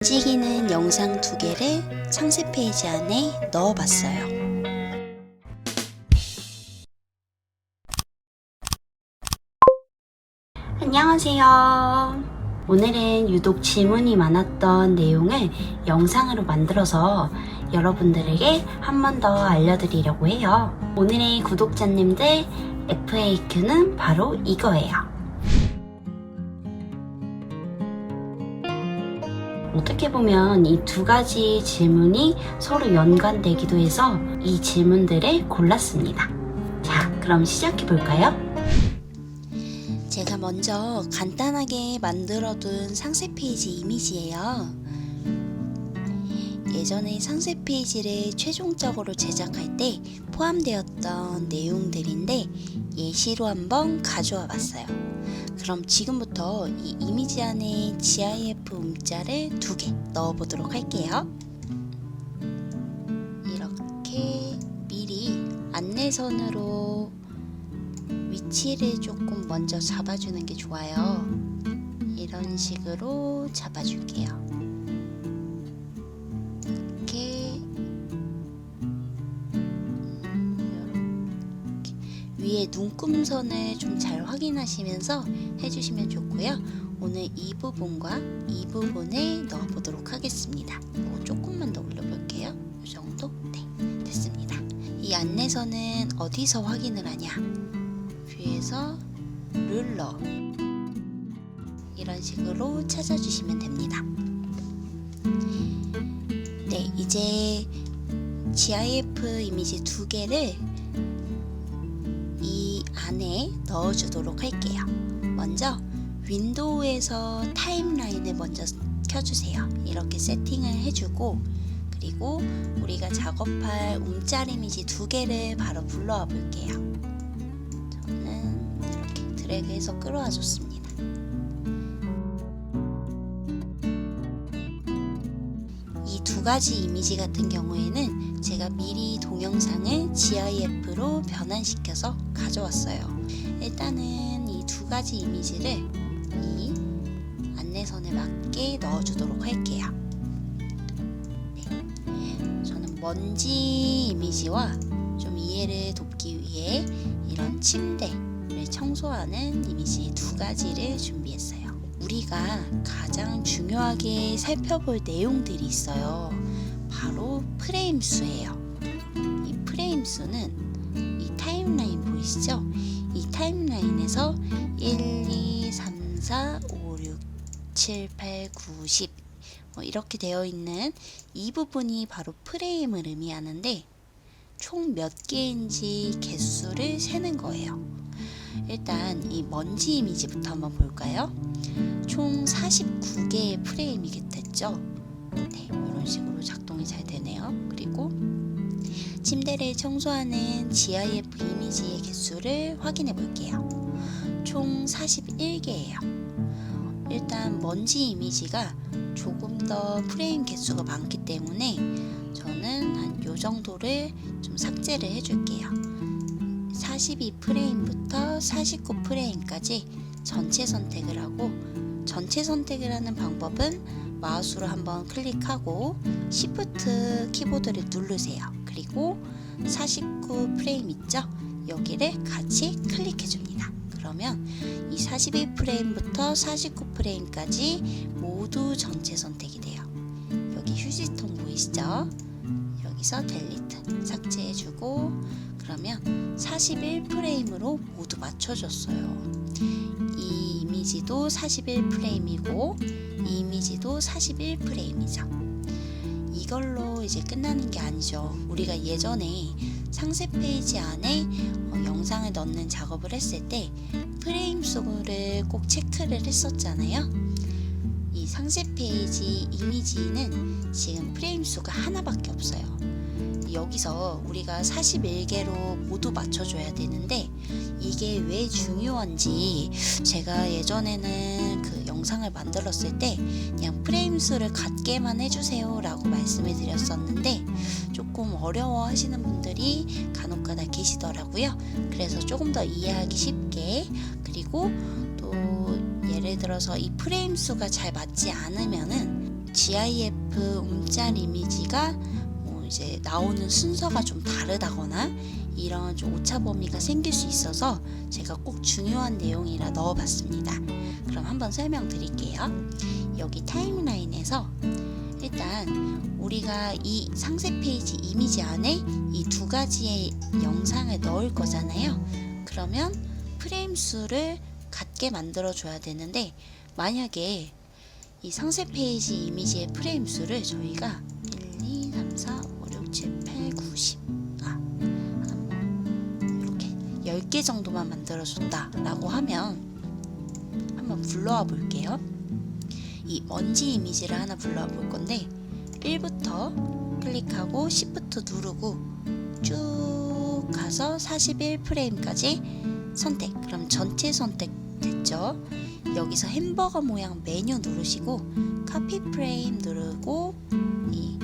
움직이는 영상 2개를 상세 페이지 안에 넣어봤어요. 안녕하세요. 오늘은 유독 질문이 많았던 내용을 영상으로 만들어서 여러분들에게 한 번 더 알려드리려고 해요. 오늘의 구독자님들 FAQ는 바로 이거예요. 어떻게 보면 이 두 가지 질문이 서로 연관되기도 해서 이 질문들을 골랐습니다. 자, 그럼 시작해 볼까요? 제가 먼저 간단하게 만들어둔 상세 페이지 이미지예요. 예전에 상세 페이지를 최종적으로 제작할 때 포함되었던 내용들인데 예시로 한번 가져와 봤어요. 그럼 지금부터 이 이미지 안에 GIF 문자를 2개 넣어보도록 할게요. 이렇게 미리 안내선으로 위치를 조금 먼저 잡아주는 게 좋아요. 이런 식으로 잡아줄게요. 이렇게 위에 눈금선을 좀 잘 확인하시면서 해주시면 좋고요. 오늘 이 부분과 이 부분을 넣어보도록 하겠습니다. 조금만 더 올려볼게요. 이 정도? 네, 됐습니다. 이 안내선은 어디서 확인을 하냐? 뷰에서 룰러 이런 식으로 찾아주시면 됩니다. 네, 이제 GIF 이미지 2개를 이 안에 넣어주도록 할게요. 먼저 윈도우에서 타임라인을 먼저 켜주세요. 이렇게 세팅을 해주고, 그리고 우리가 작업할 움짤 이미지 2개를 바로 불러와 볼게요. 저는 이렇게 드래그해서 끌어와 줬습니다. 이 2가지 이미지 같은 경우에는 제가 미리 동영상을 GIF로 변환시켜서 가져왔어요. 일단은 이 2가지 이미지를 이 안내선에 맞게 넣어주도록 할게요. 네. 저는 먼지 이미지와 좀 이해를 돕기 위해 이런 침대를 청소하는 이미지 2가지를 준비했어요. 우리가 가장 중요하게 살펴볼 내용들이 있어요. 바로 프레임 수예요. 이 프레임 수는 이 타임라인 보이시죠? 이 타임라인에서 1, 2, 3, 4, 5, 6, 7, 8, 9, 10 이렇게 되어 있는 이 부분이 바로 프레임을 의미하는데 총 몇 개인지 개수를 세는 거예요. 일단 이 먼지 이미지부터 한번 볼까요? 총 49개의 프레임이 됐죠? 네, 이런 식으로 작동이 잘 되네요. 그리고 침대를 청소하는 GIF 이미지의 개수를 확인해 볼게요. 총 41개예요. 일단 먼지 이미지가 조금 더 프레임 개수가 많기 때문에 저는 한 요 정도를 좀 삭제를 해줄게요. 42프레임부터 49프레임까지 전체 선택을 하고, 전체 선택을 하는 방법은 마우스로 한번 클릭하고 Shift 키보드를 누르세요. 그리고 49프레임 있죠? 여기를 같이 클릭해 줍니다. 그러면 이 41프레임부터 49프레임까지 모두 전체 선택이 돼요. 여기 휴지통 보이시죠? 여기서 델리트 삭제해주고, 그러면 41프레임으로 모두 맞춰줬어요. 이 이미지도 41프레임이고 이 이미지도 41프레임이죠. 이걸로 이제 끝나는 게 아니죠. 우리가 예전에 상세 페이지 안에 영상을 넣는 작업을 했을 때 프레임 수를 꼭 체크를 했었잖아요. 이 상세 페이지 이미지는 지금 프레임 수가 하나밖에 없어요. 여기서 우리가 41개로 모두 맞춰줘야 되는데 이게 왜 중요한지 제가 예전에는 그 영상을 만들었을 때 그냥 프레임 수를 같게만 해주세요 라고 말씀을 드렸었는데 조금 어려워 하시는 분들이 간혹가다 계시더라고요. 그래서 조금 더 이해하기 쉽게, 그리고 또 예를 들어서 이 프레임 수가 잘 맞지 않으면은 GIF 움짤 이미지가 이제 나오는 순서가 좀 다르다거나 이런 좀 오차 범위가 생길 수 있어서 제가 꼭 중요한 내용이라 넣어봤습니다. 그럼 한번 설명드릴게요. 여기 타임라인에서 일단 우리가 이 상세 페이지 이미지 안에 이 두 가지의 영상을 넣을 거잖아요. 그러면 프레임 수를 같게 만들어 줘야 되는데, 만약에 이 상세 페이지 이미지의 프레임 수를 저희가 1, 2, 3, 4, 5, 6, 7, 8, 9, 10 이렇게 10개 정도만 만들어 준다 라고 하면 한번 불러와 볼게요. 이 먼지 이미지를 하나 불러와 볼 건데, 1부터 클릭하고 Shift 누르고 쭉 가서 41프레임까지 선택. 그럼 전체 선택 됐죠? 여기서 햄버거 모양 메뉴 누르시고 카피 프레임 누르고 이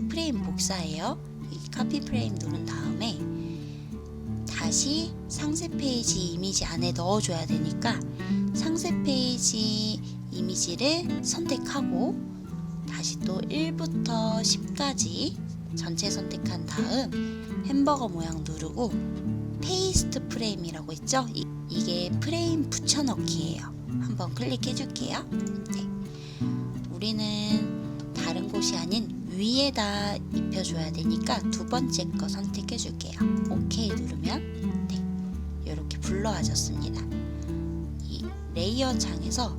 프레임 복사해요. 이 카피 프레임 누른 다음에 다시 상세 페이지 이미지 안에 넣어줘야 되니까 상세 페이지 이미지를 선택하고 다시 또 1부터 10까지 전체 선택한 다음 햄버거 모양 누르고 페이스트 프레임이라고 있죠? 이게 프레임 붙여넣기예요. 한번 클릭해 줄게요. 네. 우리는 다른 곳이 아닌 위에다 입혀줘야 되니까 두 번째 거 선택해 줄게요. 오케이 누르면 이렇게 불러와졌습니다. 이 레이어 창에서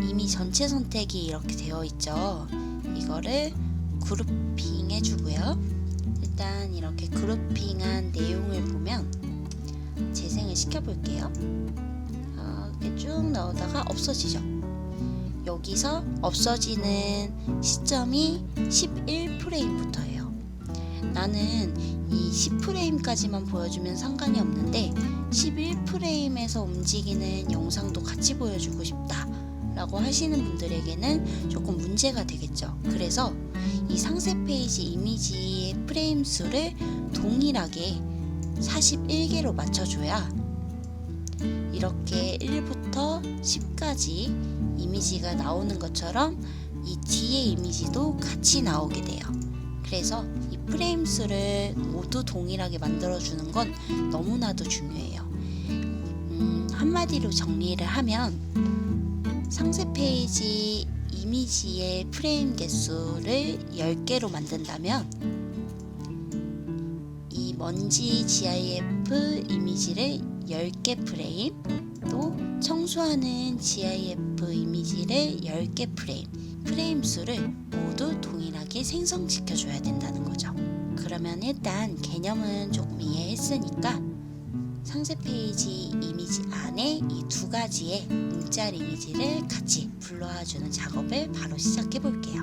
이미 전체 선택이 이렇게 되어 있죠. 이거를 그룹핑 해주고요. 일단 이렇게 그룹핑한 내용을 보면 재생을 시켜볼게요. 이렇게 쭉 나오다가 없어지죠. 여기서 없어지는 시점이 11프레임부터예요. 나는 이 10프레임까지만 보여주면 상관이 없는데 11프레임에서 움직이는 영상도 같이 보여주고 싶다 라고 하시는 분들에게는 조금 문제가 되겠죠. 그래서 이 상세 페이지 이미지의 프레임 수를 동일하게 41개로 맞춰줘야 이렇게 1부터 10까지 이미지가 나오는 것처럼 이 뒤에 이미지도 같이 나오게 돼요. 그래서 이 프레임 수를 모두 동일하게 만들어주는 건 너무나도 중요해요. 한마디로 정리를 하면 상세 페이지 이미지의 프레임 개수를 10개로 만든다면 이 먼지 GIF 이미지를 10개 프레임, 또 청소하는 GIF 이미지를 10개 프레임 수를 모두 동일하게 생성시켜 줘야 된다는 거죠. 그러면 일단 개념은 조금 이해했으니까 상세 페이지 이미지 안에 이 두 가지의 움짤 이미지를 같이 불러와 주는 작업을 바로 시작해 볼게요.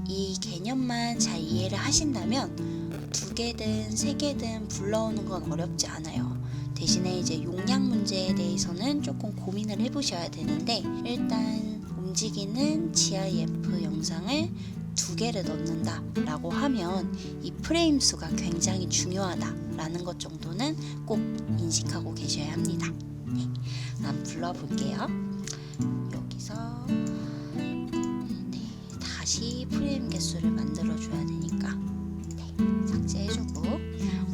이 개념만 잘 이해를 하신다면 2개든 3개든 불러오는 건 어렵지 않아요. 대신에 이제 용량 문제에 대해서는 조금 고민을 해보셔야 되는데, 일단 움직이는 GIF 영상을 2개를 넣는다 라고 하면 이 프레임 수가 굉장히 중요하다 라는 것 정도는 꼭 인식하고 계셔야 합니다. 한번 불러볼게요. 여기서 다시 프레임 개수를 만들어 줘야 되니까 삭제해주고,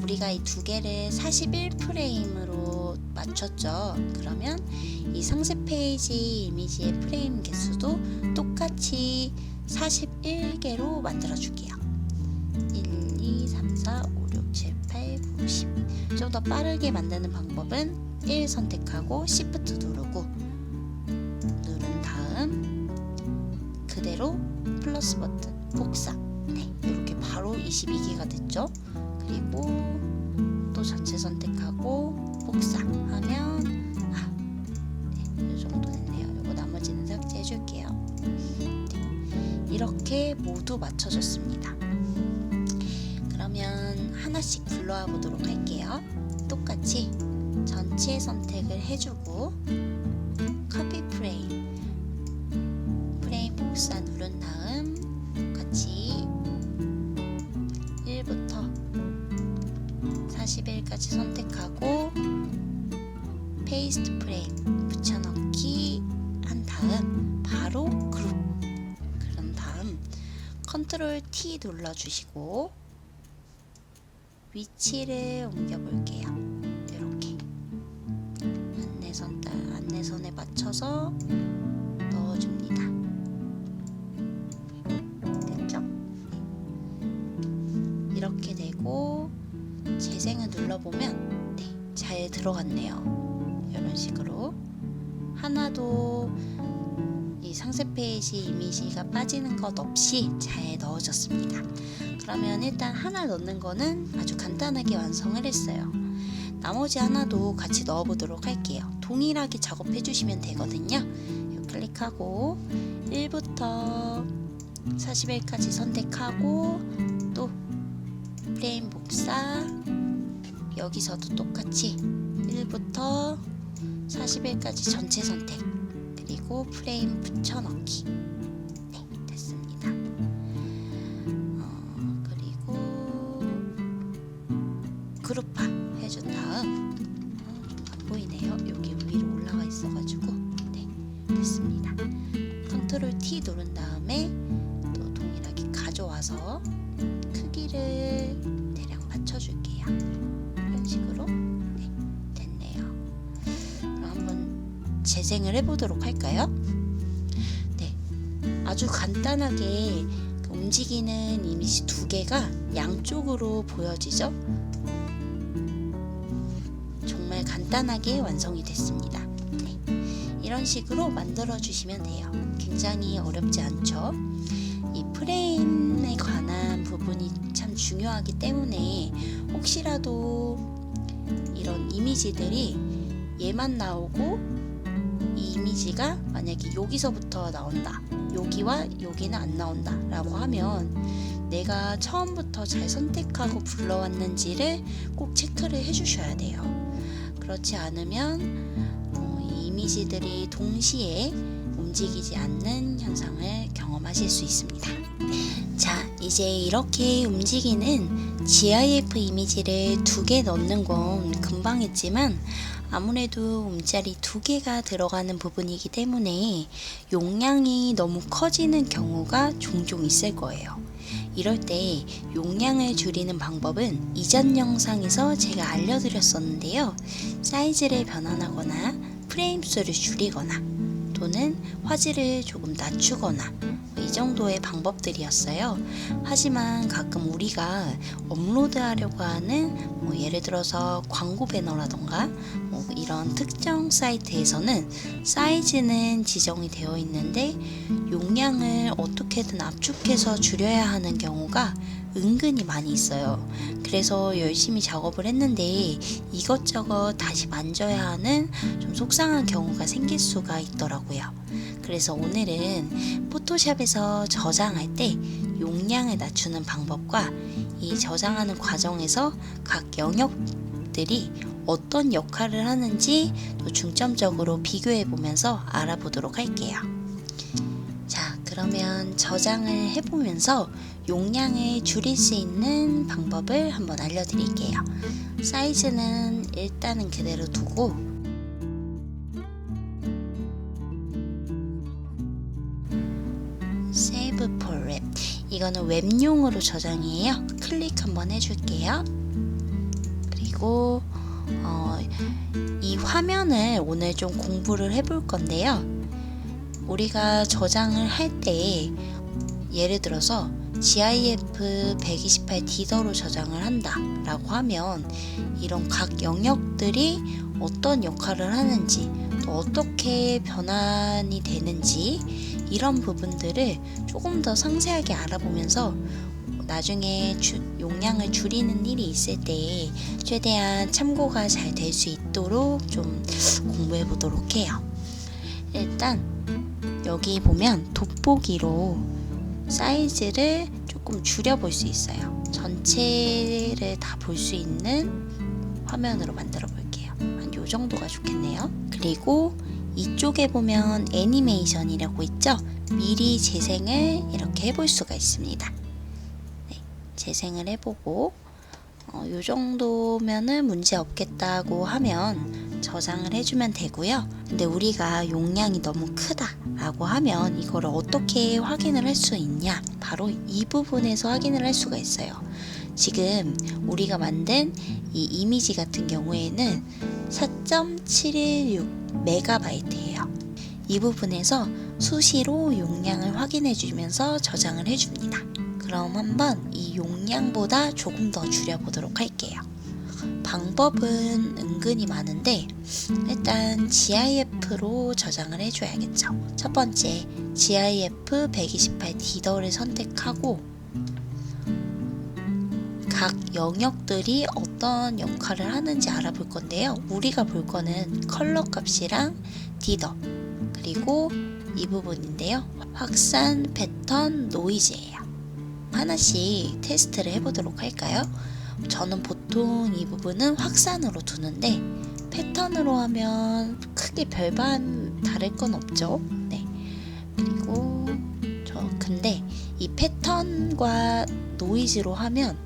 우리가 이 2개를 41프레임으로 맞췄죠. 그러면 이 상세 페이지 이미지의 프레임 개수도 똑같이 41개로 만들어 줄게요. 1, 2, 3, 4, 5, 6, 7, 8, 9, 10. 좀 더 빠르게 만드는 방법은 1 선택하고 Shift 누르고 누른 다음 그대로 플러스 버튼 복사. 이렇게 바로 22개가 됐죠. 그리고 또 전체 선택하고 복사하면 이 정도 됐네요. 이거 나머지는 삭제해 줄게요. 이렇게 모두 맞춰졌습니다. 그러면 하나씩 불러와 보도록 할게요. 똑같이 전체 선택을 해주고 카피 프레임 복사 누른 다음 같이 1부터 41까지 선택하고 페이스트 컨트롤 T 눌러주시고 위치를 옮겨볼게요. 이렇게 안내선에 맞춰서 넣어줍니다. 됐죠? 이렇게 되고 재생을 눌러보면 네, 잘 들어갔네요. 이런 식으로 하나도 이 상세 페이지 이미지가 빠지는 것 없이 잘 넣어졌습니다. 그러면 일단 하나 넣는 거는 아주 간단하게 완성을 했어요. 나머지 하나도 같이 넣어 보도록 할게요. 동일하게 작업해 주시면 되거든요. 클릭하고 1부터 40일까지 선택하고 또 프레임 복사, 여기서도 똑같이 1부터 40일까지 전체 선택, 그리고 프레임 붙여넣기. 네, 됐습니다. 그리고 그룹화 해준 다음 안 보이네요. 여기 위로 올라가 있어가지고 네, 됐습니다. 컨트롤 T 누른 다음에 또 동일하게 가져와서 크기를 대략 맞춰줄게요. 이런 식으로 네, 됐네요. 그럼 한번 재생을 해보도록 할까요? 네, 아주 간단하게 움직이는 이미지 두 개가 양쪽으로 보여지죠? 정말 간단하게 완성이 됐습니다. 네, 이런 식으로 만들어 주시면 돼요. 굉장히 어렵지 않죠? 이 프레임에 관한 부분이 참 중요하기 때문에 혹시라도 이런 이미지들이 얘만 나오고 이 이미지가 만약에 여기서부터 나온다, 여기와 여기는 안 나온다 라고 하면 내가 처음부터 잘 선택하고 불러왔는지를 꼭 체크를 해 주셔야 돼요. 그렇지 않으면 이 이미지들이 동시에 움직이지 않는 현상을 경험하실 수 있습니다. 자, 이제 이렇게 움직이는 GIF 이미지를 두 개 넣는 건 금방 했지만 아무래도 움짤이 두 개가 들어가는 부분이기 때문에 용량이 너무 커지는 경우가 종종 있을 거예요. 이럴 때 용량을 줄이는 방법은 이전 영상에서 제가 알려드렸었는데요. 사이즈를 변환하거나 프레임 수를 줄이거나 또는 화질을 조금 낮추거나 이 정도의 방법들이었어요. 하지만 가끔 우리가 업로드하려고 하는 예를 들어서 광고 배너라던가 이런 특정 사이트에서는 사이즈는 지정이 되어 있는데 용량을 어떻게든 압축해서 줄여야 하는 경우가 은근히 많이 있어요. 그래서 열심히 작업을 했는데 이것저것 다시 만져야 하는 좀 속상한 경우가 생길 수가 있더라고요. 그래서 오늘은 포토샵에서 저장할 때 용량을 낮추는 방법과 이 저장하는 과정에서 각 영역들이 어떤 역할을 하는지 또 중점적으로 비교해 보면서 알아보도록 할게요. 자, 그러면 저장을 해보면서 용량을 줄일 수 있는 방법을 한번 알려드릴게요. 사이즈는 일단은 그대로 두고 Save for Web, 이거는 웹용으로 저장이에요. 클릭 한번 해줄게요. 그리고 이 화면을 오늘 좀 공부를 해볼 건데요. 우리가 저장을 할 때 예를 들어서 GIF 128 디더로 저장을 한다 라고 하면 이런 각 영역들이 어떤 역할을 하는지 또 어떻게 변환이 되는지 이런 부분들을 조금 더 상세하게 알아보면서 나중에 용량을 줄이는 일이 있을 때 최대한 참고가 잘 될 수 있도록 좀 공부해 보도록 해요. 일단 여기 보면 돋보기로 사이즈를 조금 줄여 볼 수 있어요. 전체를 다 볼 수 있는 화면으로 만들어 볼게요. 한 요 정도가 좋겠네요. 그리고 이쪽에 보면 애니메이션이라고 있죠? 미리 재생을 이렇게 해볼 수가 있습니다. 네, 재생을 해보고 요 정도면은 문제 없겠다고 하면 저장을 해주면 되고요. 근데 우리가 용량이 너무 크다라고 하면 이거를 어떻게 확인을 할 수 있냐? 바로 이 부분에서 확인을 할 수가 있어요. 지금 우리가 만든 이 이미지 같은 경우에는 4.716 메가바이트예요. 이 부분에서 수시로 용량을 확인해 주면서 저장을 해줍니다. 그럼 한번 이 용량보다 조금 더 줄여보도록 할게요. 방법은 은근히 많은데 일단 GIF로 저장을 해줘야겠죠. 첫 번째, GIF 128 디더를 선택하고 각 영역들이 어떤 역할을 하는지 알아볼 건데요. 우리가 볼 거는 컬러 값이랑 디더, 그리고 이 부분인데요. 확산, 패턴, 노이즈예요. 하나씩 테스트를 해보도록 할까요? 저는 보통 이 부분은 확산으로 두는데 패턴으로 하면 크게 별반 다를 건 없죠. 네. 그리고 근데 이 패턴과 노이즈로 하면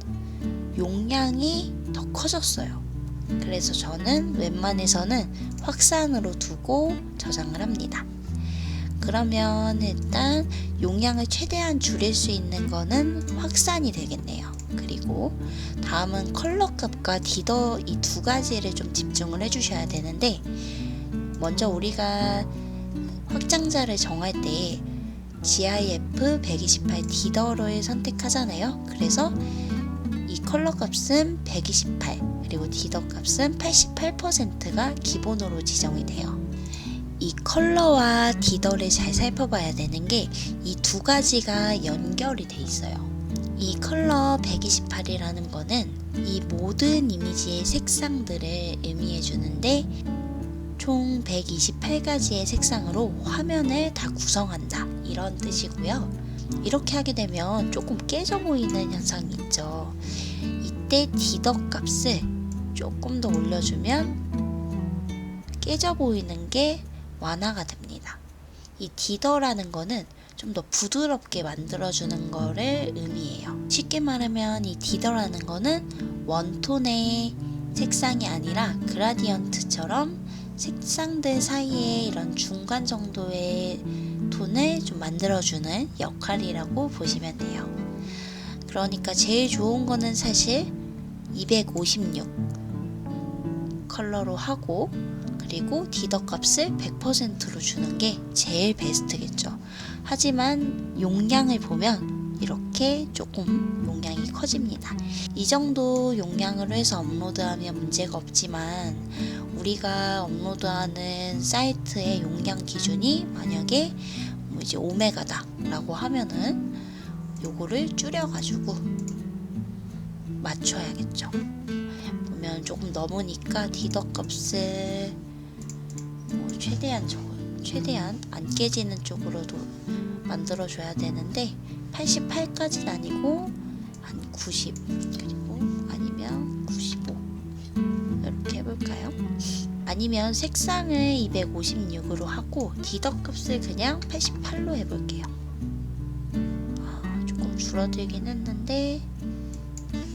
용량이 더 커졌어요. 그래서 저는 웬만해서는 확산으로 두고 저장을 합니다. 그러면 일단 용량을 최대한 줄일 수 있는 거는 확산이 되겠네요. 그리고 다음은 컬러 값과 디더 이 두 가지를 좀 집중을 해주셔야 되는데, 먼저 우리가 확장자를 정할 때 GIF 128 디더를 선택하잖아요. 그래서 이 컬러 값은 128, 그리고 디더 값은 88%가 기본으로 지정이 돼요. 이 컬러와 디더를 잘 살펴봐야 되는 게 이 두 가지가 연결이 돼 있어요. 이 컬러 128이라는 거는 이 모든 이미지의 색상들을 의미해 주는데 총 128가지의 색상으로 화면을 다 구성한다, 이런 뜻이고요. 이렇게 하게 되면 조금 깨져 보이는 현상이 있죠. 이때 디더 값을 조금 더 올려주면 깨져 보이는 게 완화가 됩니다. 이 디더라는 거는 좀 더 부드럽게 만들어주는 거를 의미해요. 쉽게 말하면 이 디더라는 거는 원톤의 색상이 아니라 그라디언트처럼 색상들 사이에 이런 중간 정도의 톤을 좀 만들어주는 역할이라고 보시면 돼요. 그러니까 제일 좋은 거는 사실 256 컬러로 하고, 그리고 디더 값을 100%로 주는 게 제일 베스트겠죠. 하지만 용량을 보면 이렇게 조금 용량이 커집니다. 이 정도 용량으로 해서 업로드하면 문제가 없지만, 우리가 업로드하는 사이트의 용량 기준이 만약에 이제 5메가다 라고 하면은 요거를 줄여가지고 맞춰야겠죠. 보면 조금 넘으니까 디더 값을 최대한 안 깨지는 쪽으로도 만들어줘야 되는데 88까지는 아니고 한 90, 그리고 아니면 95 이렇게 해볼까요? 아니면 색상을 256으로 하고 디더 값을 그냥 88로 해볼게요. 조금 줄어들긴 했는데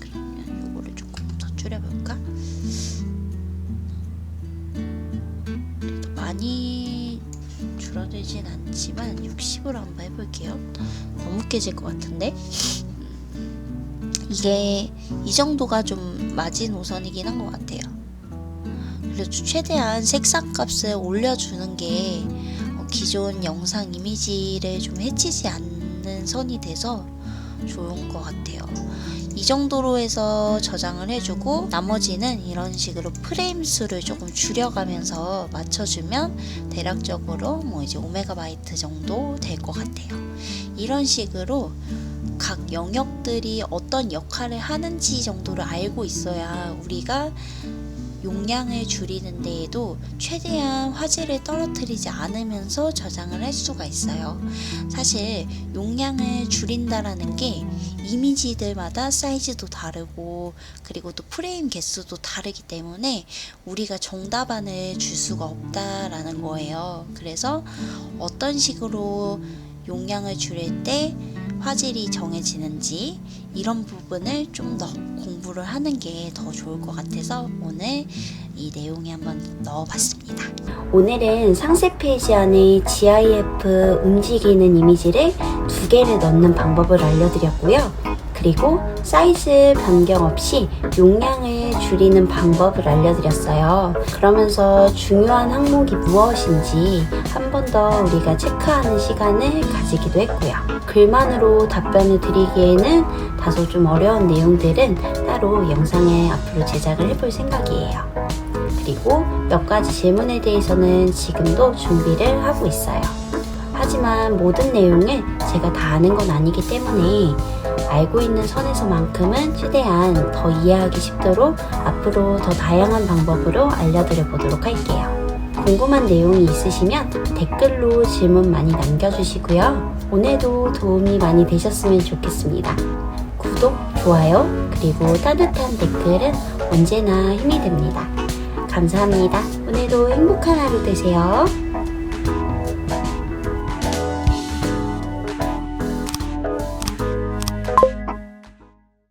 그러면 요거를 조금 더 줄여볼까? 그래도 많이 줄어들진 않지만 60으로 한번 해볼게요. 너무 깨질 것 같은데? 이게 이 정도가 좀 마지노선이긴 한 것 같아요. 그래서 최대한 색상 값을 올려주는 게 기존 영상 이미지를 좀 해치지 않는 선이 돼서 좋은 것 같아요. 이 정도로 해서 저장을 해주고 나머지는 이런 식으로 프레임 수를 조금 줄여가면서 맞춰주면 대략적으로 이제 5메가바이트 정도 될 것 같아요. 이런 식으로 각 영역들이 어떤 역할을 하는지 정도를 알고 있어야 우리가 용량을 줄이는 데에도 최대한 화질을 떨어뜨리지 않으면서 저장을 할 수가 있어요. 사실 용량을 줄인다라는 게 이미지들마다 사이즈도 다르고, 그리고 또 프레임 개수도 다르기 때문에 우리가 정답안을 줄 수가 없다라는 거예요. 그래서 어떤 식으로 용량을 줄일 때 화질이 정해지는지 이런 부분을 좀 더 공부를 하는 게 더 좋을 것 같아서 오늘 이 내용에 한번 넣어봤습니다. 오늘은 상세 페이지 안에 GIF 움직이는 이미지를 2개를 넣는 방법을 알려드렸고요. 그리고 사이즈 변경 없이 용량을 줄이는 방법을 알려드렸어요. 그러면서 중요한 항목이 무엇인지 한 번 더 우리가 체크하는 시간을 가지기도 했고요. 글만으로 답변을 드리기에는 다소 좀 어려운 내용들은 따로 영상을 앞으로 제작을 해볼 생각이에요. 그리고 몇 가지 질문에 대해서는 지금도 준비를 하고 있어요. 하지만 모든 내용을 제가 다 아는 건 아니기 때문에 알고 있는 선에서만큼은 최대한 더 이해하기 쉽도록 앞으로 더 다양한 방법으로 알려드려 보도록 할게요. 궁금한 내용이 있으시면 댓글로 질문 많이 남겨주시고요. 오늘도 도움이 많이 되셨으면 좋겠습니다. 구독, 좋아요, 그리고 따뜻한 댓글은 언제나 힘이 됩니다. 감사합니다. 오늘도 행복한 하루 되세요.